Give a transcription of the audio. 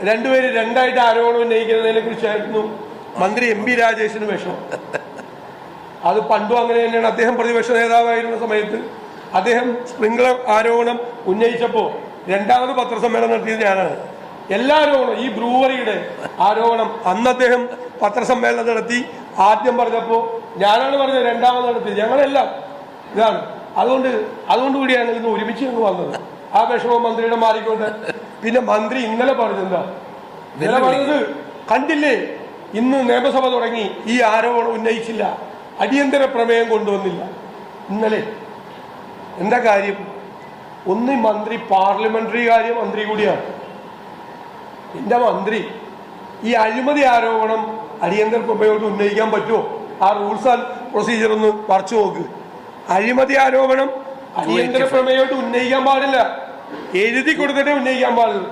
രണ്ടുപേര് രണ്ടായിട്ട് ആരോപണം ഉന്നയിക്കുന്നതിനെ കുറിച്ചായിരുന്നു മന്ത്രി MP രാജേഷിന് വിഷമം. അത് പണ്ടും അങ്ങനെ തന്നെയാണ്. അദ്ദേഹം പ്രതിപക്ഷ നേതാവായിരുന്ന സമയത്ത് അദ്ദേഹം സ്പ്രിംഗ്ലർ ആരോപണം ഉന്നയിച്ചപ്പോൾ രണ്ടാമത് പത്രസമ്മേളനം നടത്തിയത് ഞാനാണ്. എല്ലാ ആരോപണവും, ഈ ബ്രൂവറിയുടെ ആരോപണം അന്ന് അദ്ദേഹം പത്രസമ്മേളനം നടത്തി. ആദ്യം പറഞ്ഞപ്പോൾ ഞാനാണ് പറഞ്ഞത്, രണ്ടാമത് നടത്തിയത് ഞങ്ങളെല്ലാം. ഇതാണ് അതുകൊണ്ടുകൂടിയാണ് ഇന്ന് ഒരുമിച്ച് ഞങ്ങൾ വന്നത്. ആ വിഷമം മന്ത്രിയുടെ മാറിക്കൊണ്ട്. പിന്നെ മന്ത്രി ഇന്നലെ പറഞ്ഞെന്താ? ഇന്നലെ പറഞ്ഞത് കണ്ടില്ലേ, ഇന്ന് നിയമസഭ തുടങ്ങി, ഈ ആരോപണം ഉന്നയിച്ചില്ല, അടിയന്തര പ്രമേയം കൊണ്ടുവന്നില്ല. ഇന്നലെ എന്താ കാര്യം? ഒന്ന് മന്ത്രി പാർലമെന്ററി കാര്യ മന്ത്രി കൂടിയാണ്. എന്റെ മന്ത്രി ഈ അഴിമതി ആരോപണം അടിയന്തര പ്രമേയമായിട്ട് ഉന്നയിക്കാൻ പറ്റുമോ? ആ റൂൾസ് ആൻഡ് പ്രൊസീജിയർ ഒന്ന് മറച്ചു നോക്ക്. അഴിമതി ആരോപണം അടിയന്തര പ്രമേയമായിട്ട് ഉന്നയിക്കാൻ പാടില്ല, എഴുതി കൊടുത്തിട്ടേ ഉന്നയിക്കാൻ പാടുള്ളൂ.